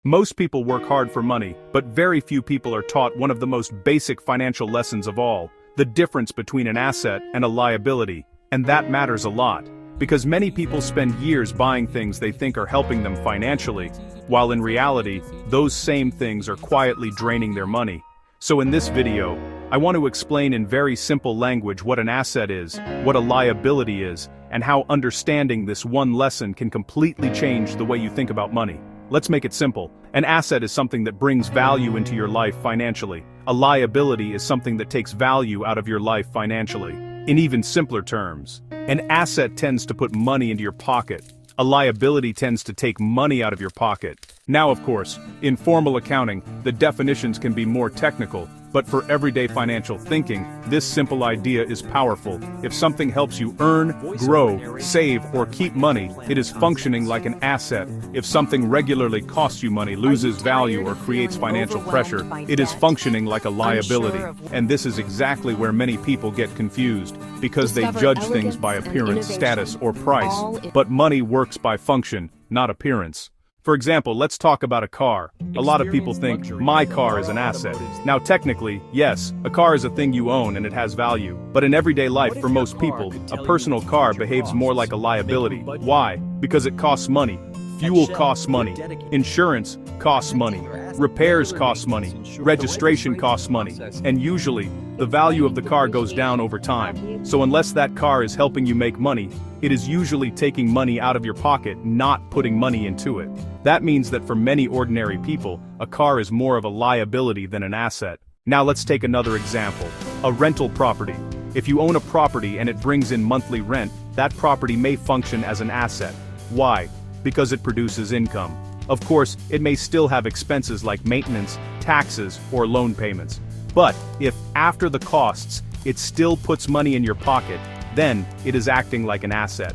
Most people work hard for money, but very few people are taught one of the most basic financial lessons of all, the difference between an asset and a liability. And that matters a lot, because many people spend years buying things they think are helping them financially, while in reality, those same things are quietly draining their money. So in this video, I want to explain in very simple language what an asset is, what a liability is, and how understanding this one lesson can completely change the way you think about money. Let's make it simple. An asset is something that brings value into your life financially. A liability is something that takes value out of your life financially. In even simpler terms, an asset tends to put money into your pocket. A liability tends to take money out of your pocket. Now, of course, in formal accounting, the definitions can be more technical, but for everyday financial thinking, this simple idea is powerful. If something helps you earn, grow, save, or keep money, it is functioning like an asset. If something regularly costs you money, loses value, or creates financial pressure, it is functioning like a liability. And this is exactly where many people get confused, because they judge things by appearance, status, or price. But money works by function, not appearance. For example, let's talk about a car. A lot of people think, my car is an asset. Now technically, yes, a car is a thing you own and it has value. But in everyday life for most people, a personal car behaves more like a liability. Why? Because it costs money. Fuel costs money. Insurance costs money. Repairs cost money. Registration costs money. And usually, the value of the car goes down over time. So unless that car is helping you make money, it is usually taking money out of your pocket, not putting money into it. That means that for many ordinary people, a car is more of a liability than an asset. Now let's take another example. A rental property. If you own a property and it brings in monthly rent, that property may function as an asset. Why? Because it produces income. Of course, it may still have expenses like maintenance, taxes, or loan payments. But if, after the costs, it still puts money in your pocket, then it is acting like an asset.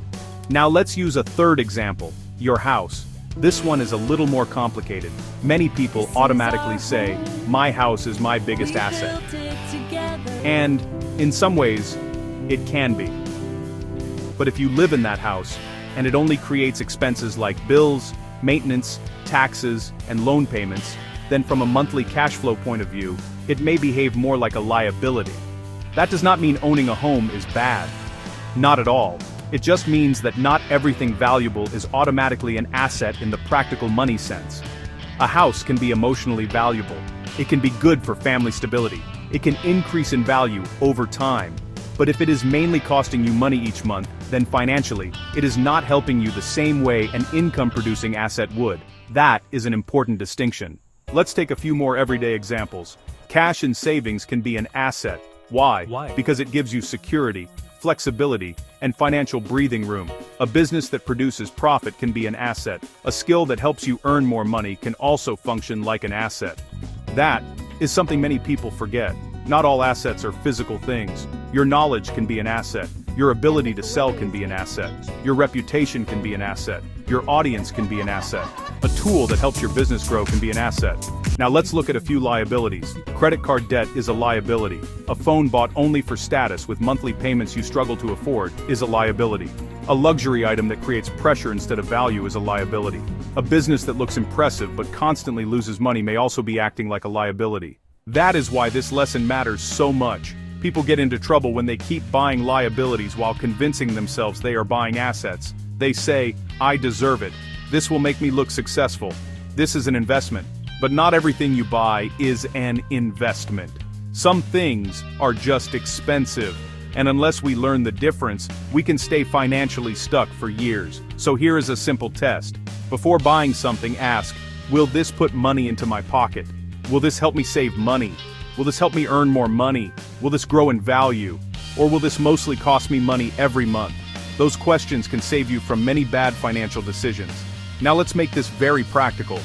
Now let's use a third example, your house. This one is a little more complicated. Many people automatically say, my house is my biggest asset. And, in some ways, it can be. But if you live in that house, and it only creates expenses like bills, maintenance, taxes, and loan payments, then from a monthly cash flow point of view, it may behave more like a liability. That does not mean owning a home is bad. Not at all. It just means that not everything valuable is automatically an asset in the practical money sense. A house can be emotionally valuable. It can be good for family stability. It can increase in value over time. But if it is mainly costing you money each month, then financially, it is not helping you the same way an income-producing asset would. That is an important distinction. Let's take a few more everyday examples. Cash and savings can be an asset. Why? Because it gives you security, flexibility, and financial breathing room. A business that produces profit can be an asset. A skill that helps you earn more money can also function like an asset. That is something many people forget. Not all assets are physical things. Your knowledge can be an asset. Your ability to sell can be an asset. Your reputation can be an asset. Your audience can be an asset. A tool that helps your business grow can be an asset. Now let's look at a few liabilities. Credit card debt is a liability. A phone bought only for status with monthly payments you struggle to afford is a liability. A luxury item that creates pressure instead of value is a liability. A business that looks impressive but constantly loses money may also be acting like a liability. That is why this lesson matters so much. People get into trouble when they keep buying liabilities while convincing themselves they are buying assets. They say, I deserve it. This will make me look successful. This is an investment. But not everything you buy is an investment. Some things are just expensive. And unless we learn the difference, we can stay financially stuck for years. So here is a simple test. Before buying something, ask, will this put money into my pocket? Will this help me save money? Will this help me earn more money? Will this grow in value? Or will this mostly cost me money every month? Those questions can save you from many bad financial decisions. Now let's make this very practical.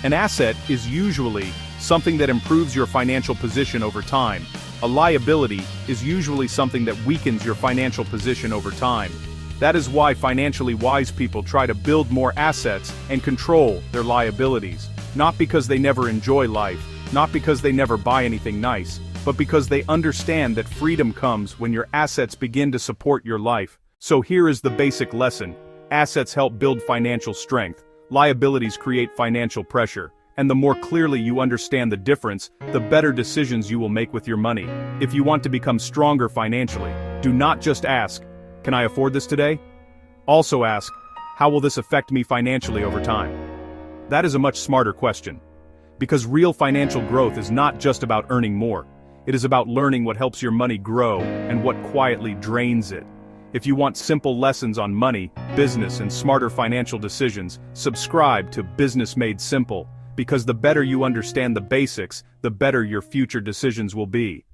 An asset is usually something that improves your financial position over time. A liability is usually something that weakens your financial position over time. That is why financially wise people try to build more assets and control their liabilities. Not because they never enjoy life, not because they never buy anything nice, but because they understand that freedom comes when your assets begin to support your life. So here is the basic lesson. Assets help build financial strength. Liabilities create financial pressure, and the more clearly you understand the difference, the better decisions you will make with your money. If you want to become stronger financially, do not just ask, "Can I afford this today?" Also ask, "How will this affect me financially over time?" That is a much smarter question. Because real financial growth is not just about earning more. It is about learning what helps your money grow and what quietly drains it. If you want simple lessons on money, business, and smarter financial decisions, subscribe to Business Made Simple, because the better you understand the basics, the better your future decisions will be.